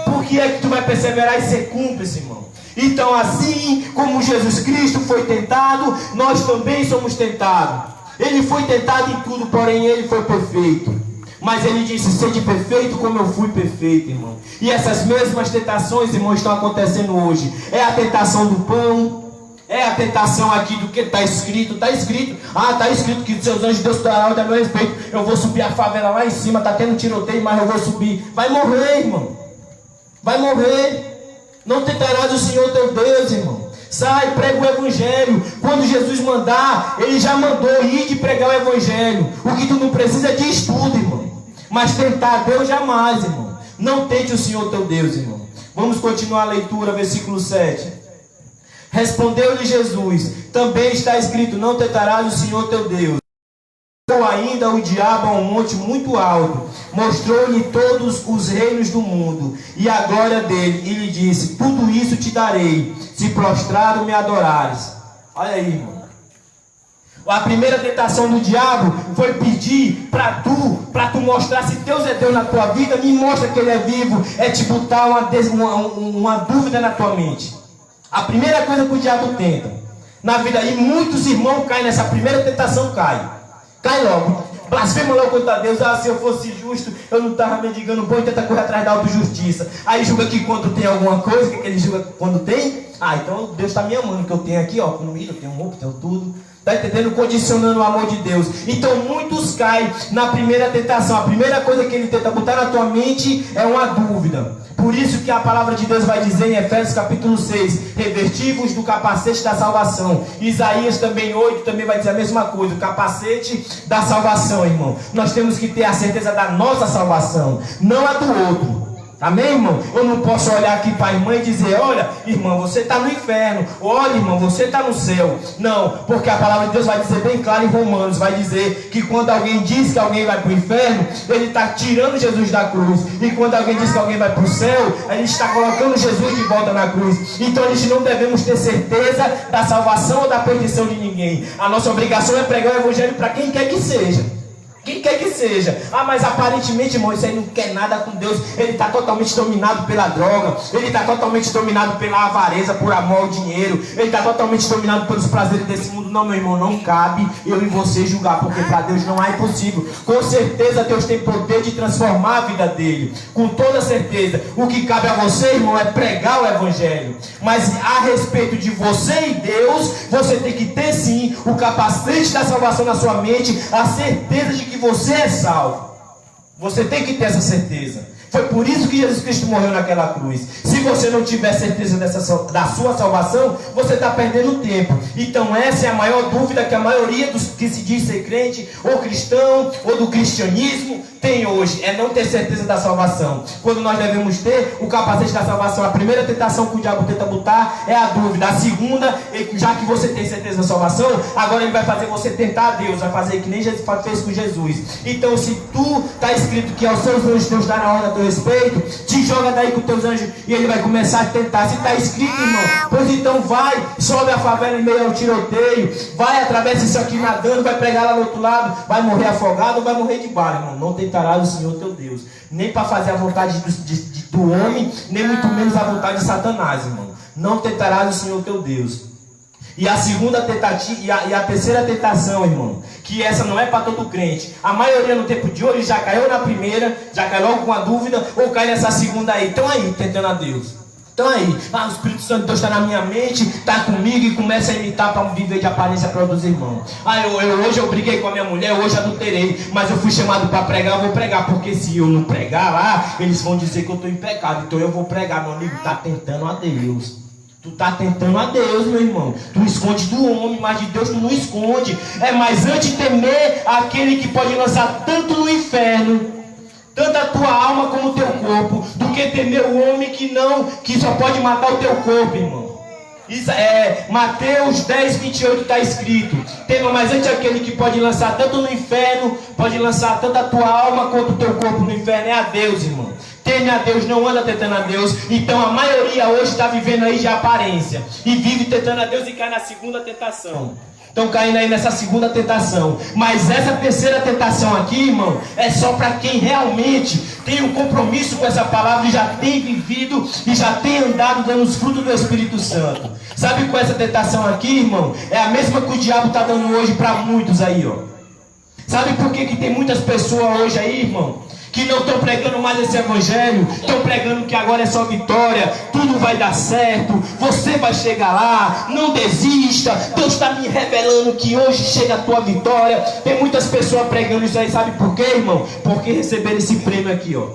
Por que é que tu vai perseverar e ser cúmplice, irmão? Então, assim como Jesus Cristo foi tentado, nós também somos tentados. Ele foi tentado em tudo, porém ele foi perfeito. Mas ele disse: sede perfeito como eu fui perfeito, irmão. E essas mesmas tentações, irmão, estão acontecendo hoje. É a tentação do pão. É a tentação aqui do que está escrito. Está escrito. Ah, está escrito que seus anjos de Deus darão ordem a meu respeito. Eu vou subir a favela lá em cima. Está tendo tiroteio, mas eu vou subir. Vai morrer, irmão. Vai morrer. Não tentarás o Senhor teu Deus, irmão. Sai, prega o evangelho. Quando Jesus mandar, ele já mandou ir de pregar o evangelho. O que tu não precisa é de estudo, irmão. Mas tentar Deus jamais, irmão. Não tente o Senhor teu Deus, irmão. Vamos continuar a leitura, versículo 7. Respondeu-lhe Jesus: também está escrito: não tentarás o Senhor teu Deus. Ou ainda o diabo a um monte muito alto, mostrou-lhe todos os reinos do mundo e a glória dele, e lhe disse: tudo isso te darei, se prostrado me adorares. Olha aí, irmão. A primeira tentação do diabo foi pedir para tu mostrar se Deus é Deus na tua vida. Me mostra que Ele é vivo. É te botar uma dúvida na tua mente. A primeira coisa que o diabo tenta na vida, e muitos irmãos caem nessa primeira tentação, cai logo. blasfema logo contra Deus. Se eu fosse justo, eu não estava mendigando pão e tenta correr atrás da autojustiça. Aí julga que quando tem alguma coisa, que ele julga quando tem? Então Deus está me amando, que eu tenho aqui, comida, eu tenho roupa, eu tenho tudo. Está entendendo? Condicionando o amor de Deus. Então muitos caem na primeira tentação. A primeira coisa que ele tenta botar na tua mente é uma dúvida. Por isso que a palavra de Deus vai dizer em Efésios capítulo 6, revestivos do capacete da salvação. Isaías também 8 também vai dizer a mesma coisa, o capacete da salvação, irmão. Nós temos que ter a certeza da nossa salvação, não a do outro. Amém, irmão? Eu não posso olhar aqui para a irmã e dizer, olha, irmão, você está no inferno. Olha, irmão, você está no céu. Não, porque a palavra de Deus vai dizer bem claro em Romanos, vai dizer que quando alguém diz que alguém vai para o inferno, ele está tirando Jesus da cruz. E quando alguém diz que alguém vai para o céu, a gente está colocando Jesus de volta na cruz. Então a gente não devemos ter certeza da salvação ou da perdição de ninguém. A nossa obrigação é pregar o evangelho para quem quer que seja. Quem quer que seja. Mas aparentemente, irmão, isso aí não quer nada com Deus. Ele está totalmente dominado pela droga. Ele está totalmente dominado pela avareza, por amor ao dinheiro. Ele está totalmente dominado pelos prazeres desse mundo. Não, meu irmão, não cabe eu e você julgar, porque para Deus não é impossível. Com certeza Deus tem poder de transformar a vida dele. Com toda certeza. O que cabe a você, irmão, é pregar o evangelho. Mas a respeito de você e Deus, você tem que ter sim o capacete da salvação na sua mente, a certeza de que você é salvo. Você tem que ter essa certeza. Foi por isso que Jesus Cristo morreu naquela cruz. Se você não tiver certeza da sua salvação, você está perdendo tempo. Então essa é a maior dúvida que a maioria dos que se diz ser crente, ou cristão, ou do cristianismo, tem hoje. É não ter certeza da salvação. Quando nós devemos ter o capacete da salvação. A primeira tentação que o diabo tenta botar é a dúvida. A segunda, já que você tem certeza da salvação, agora ele vai fazer você tentar a Deus. Vai fazer que nem Jesus fez com Jesus. Então se tu está escrito que aos seus anjos Deus dará ordem a teu respeito, te joga daí com teus anjos e ele vai começar a tentar. Se está escrito, irmão, pois então vai, sobe a favela em meio ao tiroteio, vai, atravessa isso aqui nadando, vai pregar lá no outro lado, vai morrer afogado ou vai morrer de bala, irmão. Não tentarás o Senhor teu Deus, nem para fazer a vontade do homem, nem muito menos a vontade de Satanás, irmão. Não tentarás o Senhor teu Deus. E a segunda tentativa e a terceira tentação, irmão, que essa não é para todo crente. A maioria no tempo de hoje já caiu na primeira, já caiu logo com a dúvida, ou cai nessa segunda aí. Estão aí, tentando a Deus. Estão aí. O Espírito Santo de Deus está na minha mente, está comigo e começa a imitar para viver de aparência para os irmãos. Hoje eu briguei com a minha mulher, hoje adulterei, mas eu fui chamado para pregar, eu vou pregar, porque se eu não pregar lá, eles vão dizer que eu estou em pecado. Então eu vou pregar, meu amigo, está tentando a Deus. Tu está tentando a Deus, meu irmão. Tu esconde do homem, mas de Deus tu não esconde. É mais antes temer aquele que pode lançar tanto no inferno, tanto a tua alma como o teu corpo, do que temer o homem que só pode matar o teu corpo, irmão. Isso Mateus 10, 28 está escrito: tema mais antes aquele que pode lançar tanto no inferno, pode lançar tanto a tua alma quanto o teu corpo no inferno. É a Deus, irmão. Teme a Deus, não anda tentando a Deus. Então a maioria hoje está vivendo aí de aparência e vive tentando a Deus e cai na segunda tentação. Estão caindo aí nessa segunda tentação. Mas essa terceira tentação aqui, irmão, é só para quem realmente tem um compromisso com essa palavra e já tem vivido e já tem andado dando os frutos do Espírito Santo. Sabe qual é essa tentação aqui, irmão? É a mesma que o diabo está dando hoje para muitos aí, ó. Sabe por que tem muitas pessoas hoje aí, irmão, que não estão pregando mais esse evangelho? Estão pregando que agora é só vitória, tudo vai dar certo, você vai chegar lá, não desista, Deus está me revelando que hoje chega a tua vitória. Tem muitas pessoas pregando isso aí, sabe por quê, irmão? Porque receberam esse prêmio aqui, ó,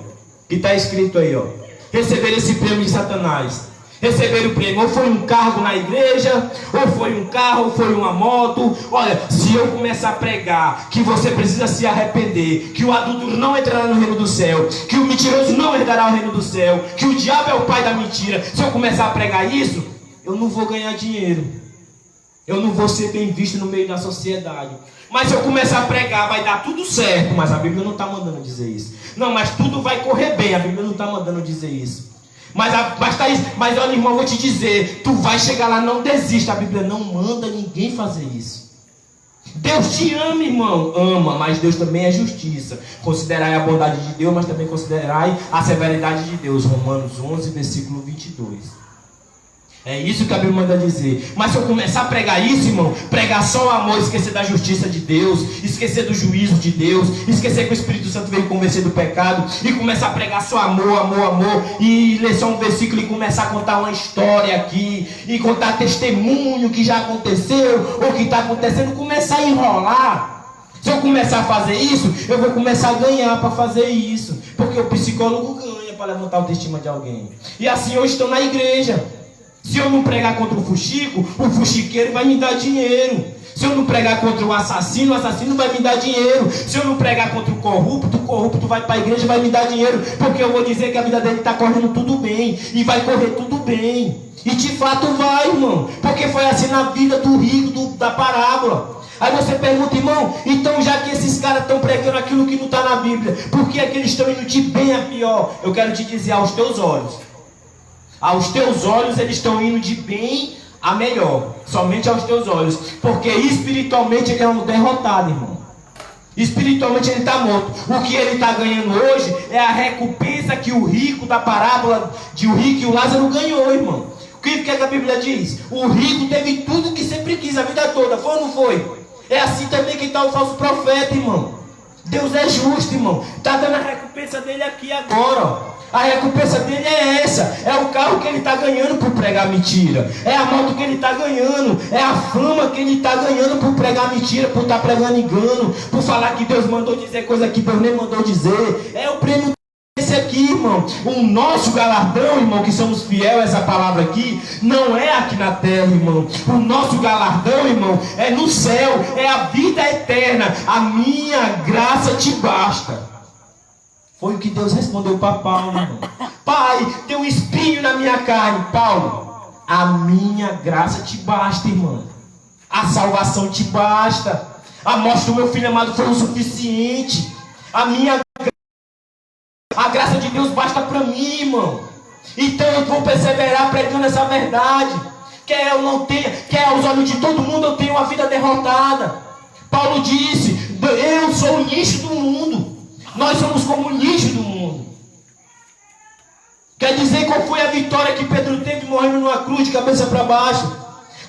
que está escrito aí, ó. Receberam esse prêmio de Satanás. Receberam o prêmio, ou foi um cargo na igreja, ou foi um carro, ou foi uma moto. Olha, se eu começar a pregar que você precisa se arrepender, que o adulto não entrará no reino do céu, que o mentiroso não herdará o reino do céu, que o diabo é o pai da mentira, se eu começar a pregar isso, eu não vou ganhar dinheiro, eu não vou ser bem visto no meio da sociedade. Mas se eu começar a pregar, vai dar tudo certo. Mas a Bíblia não está mandando dizer isso. Não, mas tudo vai correr bem, a Bíblia não está mandando dizer isso. Mas olha, irmão, eu vou te dizer, tu vai chegar lá, não desista. A Bíblia não manda ninguém fazer isso. Deus te ama, irmão, ama, mas Deus também é justiça. Considerai a bondade de Deus, mas também considerai a severidade de Deus. Romanos 11, versículo 22. É isso que a Bíblia manda dizer. Mas se eu começar a pregar isso, irmão, pregar só o amor, esquecer da justiça de Deus, esquecer do juízo de Deus, esquecer que o Espírito Santo veio convencer do pecado, e começar a pregar só amor, amor, amor, e ler só um versículo e começar a contar uma história aqui, e contar testemunho que já aconteceu, ou que está acontecendo, começar a enrolar. Se eu começar a fazer isso, eu vou começar a ganhar para fazer isso, porque o psicólogo ganha para levantar a autoestima de alguém. E assim hoje estou na igreja. Se eu não pregar contra o fuxico, o fuxiqueiro vai me dar dinheiro. Se eu não pregar contra o assassino vai me dar dinheiro. Se eu não pregar contra o corrupto vai para a igreja e vai me dar dinheiro. Porque eu vou dizer que a vida dele está correndo tudo bem. E vai correr tudo bem. E de fato vai, irmão. Porque foi assim na vida do rico, da parábola. Aí você pergunta, irmão, então já que esses caras estão pregando aquilo que não está na Bíblia, por que é que eles estão indo de bem a pior? Eu quero te dizer, aos teus olhos. Aos teus olhos eles estão indo de bem a melhor. Somente aos teus olhos. Porque espiritualmente ele é um derrotado, irmão. Espiritualmente ele está morto. O que ele está ganhando hoje é a recompensa que o rico da parábola de o rico e o Lázaro ganhou, irmão. O que é que a Bíblia diz? O rico teve tudo que sempre quis a vida toda. Foi ou não foi? É assim também que está o falso profeta, irmão. Deus é justo, irmão. Está dando a recompensa dele aqui agora, ó. A recompensa dele é essa. É o carro que ele está ganhando por pregar mentira. É a moto que ele está ganhando. É a fama que ele está ganhando por pregar mentira, por estar pregando engano, por falar que Deus mandou dizer coisa que Deus nem mandou dizer. É o prêmio esse aqui, irmão. O nosso galardão, irmão, que somos fiel a essa palavra aqui, não é aqui na terra, irmão. O nosso galardão, irmão, é no céu. É a vida eterna. A minha graça te basta. Foi o que Deus respondeu para Paulo, irmão. Pai, tem um espinho na minha carne. Paulo, a minha graça te basta, irmão. A salvação te basta. A morte do meu filho amado foi o suficiente. A graça de Deus basta para mim, irmão. Então eu vou perseverar pregando essa verdade. Quer eu não tenha, quer aos olhos de todo mundo eu tenho uma vida derrotada. Paulo disse, eu sou o lixo do mundo. Nós somos como o lixo do mundo. Quer dizer, qual foi a vitória que Pedro teve morrendo numa cruz de cabeça para baixo?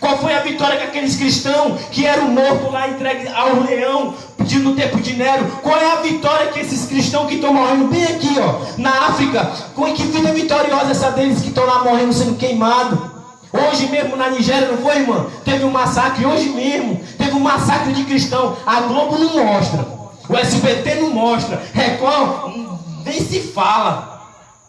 Qual foi a vitória que aqueles cristãos que eram mortos lá entregues ao leão no tempo de Nero? Qual é a vitória que esses cristãos que estão morrendo bem aqui, ó, na África? Com que vida vitoriosa essa deles que estão lá morrendo sendo queimados? Hoje mesmo na Nigéria, não foi, irmão? Teve um massacre, hoje mesmo. Teve um massacre de cristão. A Globo não mostra. O SBT não mostra. Record nem se fala.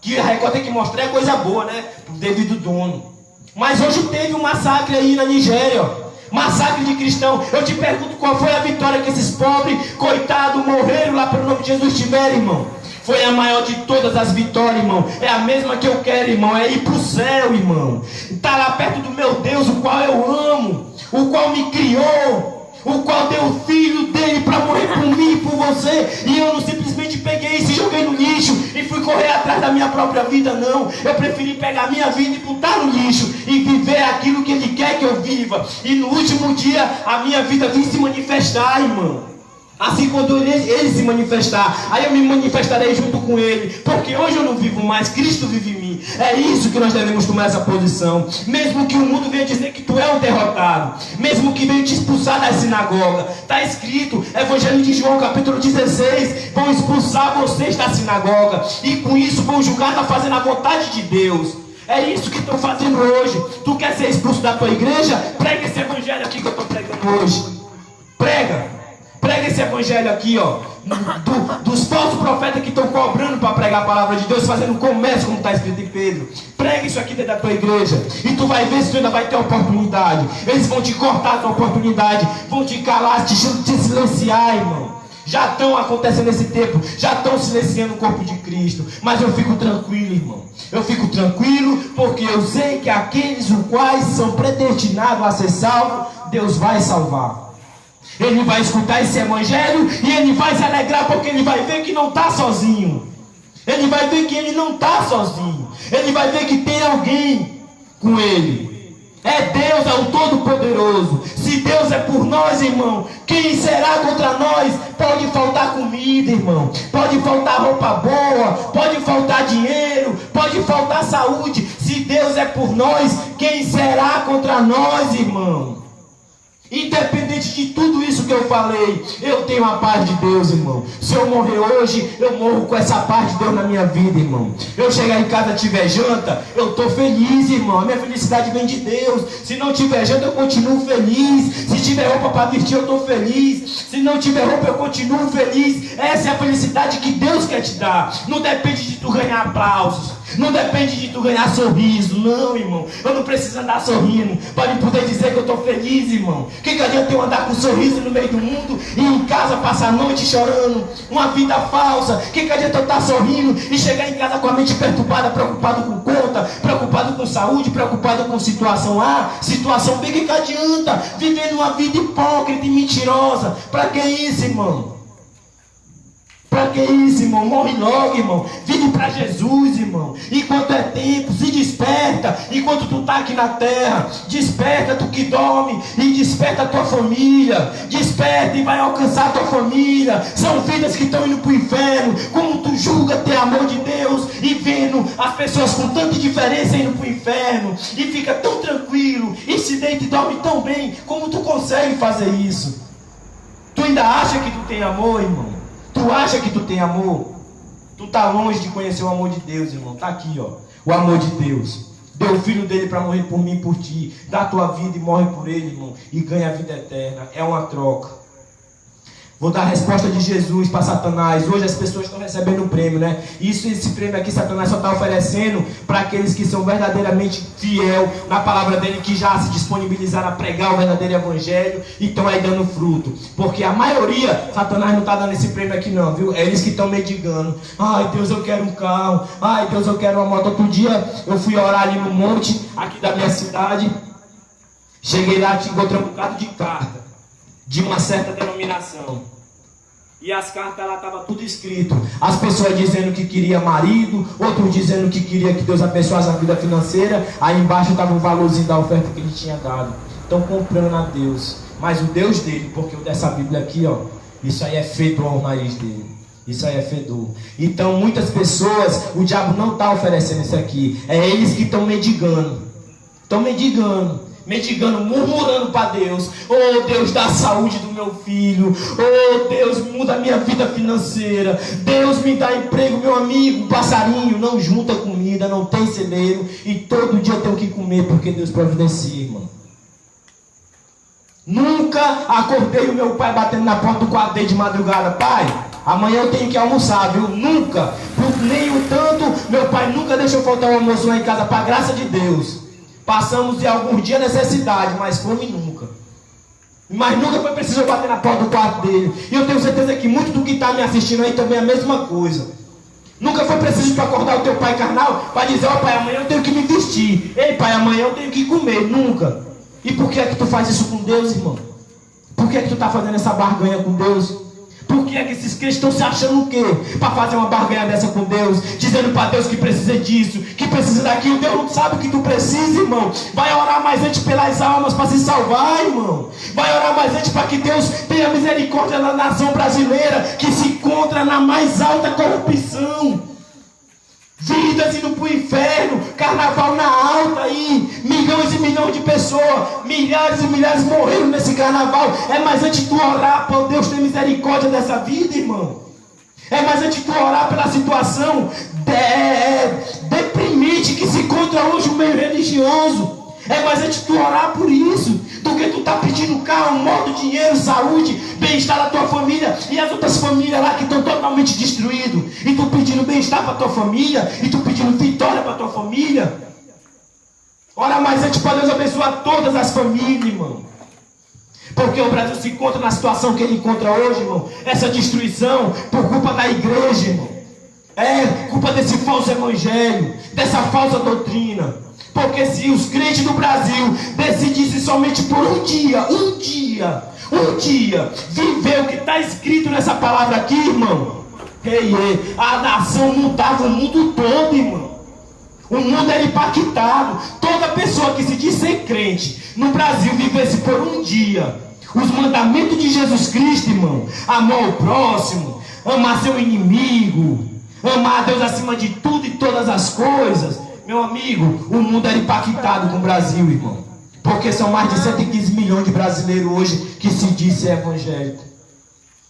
Que a Record tem que mostrar é coisa boa, né? Devido dono. Mas hoje teve um massacre aí na Nigéria, ó. Massacre de cristão. Eu te pergunto qual foi a vitória que esses pobres, coitados, morreram lá pelo nome de Jesus tiveram, irmão. Foi a maior de todas as vitórias, irmão. É a mesma que eu quero, irmão. É ir para o céu, irmão. Estar lá perto do meu Deus, o qual eu amo. O qual me criou. O qual deu o filho dele para morrer por mim e por você. E eu não simplesmente peguei e se joguei no lixo e fui correr atrás da minha própria vida, não. Eu preferi pegar a minha vida e botar no lixo e viver aquilo que ele quer que eu viva. E no último dia a minha vida vem se manifestar, irmão. Assim quando ele se manifestar, aí eu me manifestarei junto com ele. Porque hoje eu não vivo mais, Cristo vive em mim. É isso que nós devemos tomar essa posição. Mesmo que o mundo venha dizer que tu é um derrotado, mesmo que venha te expulsar da sinagoga, está escrito, Evangelho de João capítulo 16, vão expulsar vocês da sinagoga, e com isso vão julgar estar fazendo a vontade de Deus. É isso que estão fazendo hoje. Tu quer ser expulso da tua igreja? Prega esse evangelho aqui que eu estou pregando hoje. Prega esse evangelho aqui, ó, dos falsos profetas que estão cobrando para pregar a palavra de Deus, fazendo comércio, como está escrito em Pedro. Prega isso aqui dentro da tua igreja e tu vai ver se tu ainda vai ter oportunidade. Eles vão te cortar a tua oportunidade, vão te calar, te silenciar, irmão. Já estão acontecendo nesse tempo, já estão silenciando o corpo de Cristo. Mas eu fico tranquilo, irmão. Eu fico tranquilo porque eu sei que aqueles os quais são predestinados a ser salvos, Deus vai salvar. Ele vai escutar esse evangelho e ele vai se alegrar porque ele vai ver que não está sozinho. Ele vai ver que ele não está sozinho. Ele vai ver que tem alguém com ele. É Deus, é o Todo-Poderoso. Se Deus é por nós, irmão, quem será contra nós? Pode faltar comida, irmão. Pode faltar roupa boa. Pode faltar dinheiro. Pode faltar saúde. Se Se Deus é por nós, quem será contra nós, irmão? Independente de tudo isso que eu falei, eu tenho a paz de Deus, irmão. Se eu morrer hoje, eu morro com essa paz de Deus na minha vida, irmão. Eu chegar em casa, tiver janta, eu estou feliz, irmão. A minha felicidade vem de Deus. Se não tiver janta, eu continuo feliz. Se tiver roupa para vestir, eu estou feliz. Se não tiver roupa, eu continuo feliz. Essa é a felicidade que Deus quer te dar. Não depende de tu ganhar aplausos, não depende de tu ganhar sorriso. Não, irmão, eu não preciso andar sorrindo para me poder dizer que eu estou feliz, irmão. O que adianta eu andar com um sorriso no meio do mundo e em casa passar a noite chorando? Uma vida falsa. O que adianta eu estar sorrindo e chegar em casa com a mente perturbada, preocupado com conta, preocupado com saúde, preocupado com situação A, situação B? Que adianta? Vivendo uma vida hipócrita e mentirosa. Para que isso, irmão? Para que isso, irmão? Morre logo, irmão. Vive para Jesus, irmão. Enquanto é tempo, se desperta. Enquanto tu está aqui na terra, desperta, tu que dorme, e desperta a tua família. Desperta e vai alcançar a tua família. São vidas que estão indo para o inferno. Como tu julga ter amor de Deus e vendo as pessoas com tanta diferença indo para o inferno, e fica tão tranquilo e se deita e dorme tão bem? Como tu consegue fazer isso? Tu ainda acha que tu tem amor, irmão? Tu acha que tu tem amor? Tu está longe de conhecer o amor de Deus, irmão. Está aqui, ó. O amor de Deus. Deu o filho dele para morrer por mim e por ti. Dá a tua vida e morre por ele, irmão. E ganha a vida eterna. É uma troca. Vou dar a resposta de Jesus para Satanás. Hoje as pessoas estão recebendo um prêmio, né? Esse prêmio aqui Satanás só está oferecendo para aqueles que são verdadeiramente fiel na palavra dele, que já se disponibilizaram a pregar o verdadeiro evangelho e estão aí dando fruto. Porque a maioria, Satanás não está dando esse prêmio aqui não, viu? É eles que estão mendigando. Ai, Deus, eu quero um carro. Ai, Deus, eu quero uma moto. Outro dia eu fui orar ali no monte, aqui da minha cidade. Cheguei lá e encontrei um bocado de carta de uma certa denominação. E as cartas lá estavam tudo escrito. As pessoas dizendo que queria marido, outros dizendo que queria que Deus abençoasse a vida financeira. Aí embaixo estava o valorzinho da oferta que ele tinha dado. Estão comprando a Deus, mas o Deus dele, porque o dessa Bíblia aqui, ó, isso aí é fedor ao nariz dele. Isso aí é fedor. Então muitas pessoas, o diabo não está oferecendo isso aqui. É eles que estão mendigando. Estão mendigando, murmurando para Deus. Oh, Deus, dá a saúde do meu filho. Oh, Deus, muda a minha vida financeira. Deus, me dá emprego. Meu amigo, passarinho não junta comida, não tem celeiro, e todo dia eu tenho que comer, porque Deus providencia, irmão. Nunca acordei o meu pai batendo na porta do quarto dele de madrugada. Pai, amanhã eu tenho que almoçar, viu? Nunca. Por nem o tanto, meu pai nunca deixou faltar o almoço lá em casa, para graça de Deus. Passamos de alguns dias necessidade, mas fome nunca. Mas nunca foi preciso eu bater na porta do quarto dele. E eu tenho certeza que muito do que está me assistindo aí também é a mesma coisa. Nunca foi preciso tu acordar o teu pai carnal para dizer: ó, pai, amanhã eu tenho que me vestir. Ei, pai, amanhã eu tenho que comer. Nunca. E por que é que tu faz isso com Deus, irmão? Por que é que tu está fazendo essa barganha com Deus? Por que é que esses crentes estão se achando o quê? Para fazer uma barganha dessa com Deus, dizendo para Deus que precisa disso, que precisa daquilo. Deus não sabe o que tu precisa, irmão. Vai orar mais antes pelas almas para se salvar, irmão. Vai orar mais antes para que Deus tenha misericórdia da nação brasileira, que se encontra na mais alta corrupção. Vidas indo para o inferno, carnaval na alta aí, milhões e milhões de pessoas, milhares e milhares morreram nesse carnaval. É mais antes tu orar para Deus ter misericórdia dessa vida, irmão. É mais antes tu orar pela situação deprimente que se encontra hoje o meio religioso. É mais antes tu orar por isso, do que tu tá pedindo carro, moto, dinheiro, saúde, bem-estar da tua família, e as outras famílias lá que estão totalmente destruídas. E tu pedindo bem-estar para tua família, e tu pedindo vitória para tua família. Ora mais antes para Deus abençoar todas as famílias, irmão. Porque o Brasil se encontra na situação que ele encontra hoje, irmão. Essa destruição por culpa da igreja, irmão. É culpa desse falso evangelho, dessa falsa doutrina. Porque se os crentes do Brasil decidissem somente por um dia, viver o que está escrito nessa palavra aqui, irmão, a nação mudava o mundo todo, irmão. O mundo era impactado. Toda pessoa que se diz ser crente no Brasil vivesse por um dia os mandamentos de Jesus Cristo, irmão: amar o próximo, amar seu inimigo, amar a Deus acima de tudo e todas as coisas. Meu amigo, o mundo era impactado com o Brasil, irmão. Porque são mais de 115 milhões de brasileiros hoje que se diz ser evangélico.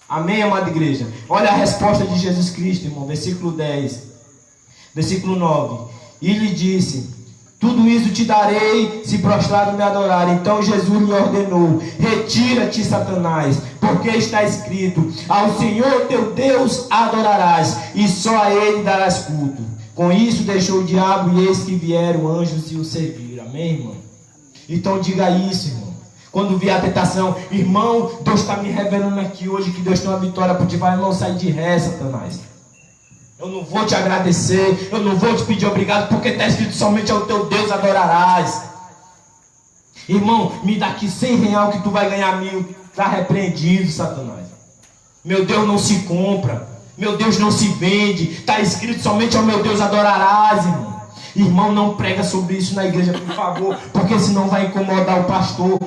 Amém, amada igreja? Olha a resposta de Jesus Cristo, irmão. Versículo 10. Versículo 9. E lhe disse: tudo isso te darei se prostrado me adorar. Então Jesus lhe ordenou: retira-te, Satanás, porque está escrito: ao Senhor teu Deus adorarás, e só a ele darás culto. Com isso deixou o diabo, e eis que vieram anjos e o serviram. Amém, irmão? Então diga isso, irmão. Quando vier a tentação, irmão, Deus está me revelando aqui hoje que Deus tem uma vitória por ti. Vai, irmão, sai de ré, Satanás. Eu não vou te agradecer, eu não vou te pedir obrigado, porque está escrito: somente ao teu Deus adorarás. Irmão, me dá aqui 100 reais que tu vai ganhar 1000. Está repreendido, Satanás. Meu Deus não se compra, meu Deus não se vende. Está escrito: somente ao meu Deus adorarás, irmão. Irmão, não prega sobre isso na igreja, por favor, porque senão vai incomodar o pastor.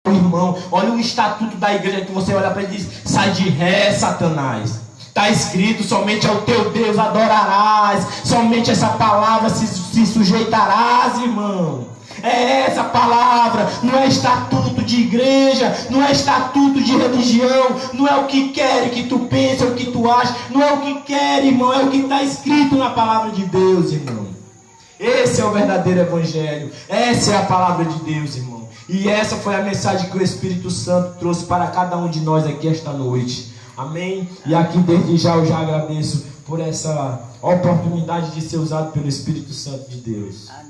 Irmão, olha o estatuto da igreja, que você olha para ele e diz: sai de ré, Satanás. Está escrito: somente ao teu Deus adorarás. Somente essa palavra se sujeitarás, irmão. É essa palavra. Não é estatuto de igreja, não é estatuto de religião. Não é o que quer que tu pense, é o que tu acha. Não é o que quer, irmão, é o que está escrito na palavra de Deus, irmão. Esse é o verdadeiro evangelho. Essa é a palavra de Deus, irmão. E essa foi a mensagem que o Espírito Santo trouxe para cada um de nós aqui esta noite. Amém? E aqui desde já eu já agradeço por essa oportunidade de ser usado pelo Espírito Santo de Deus. Amém.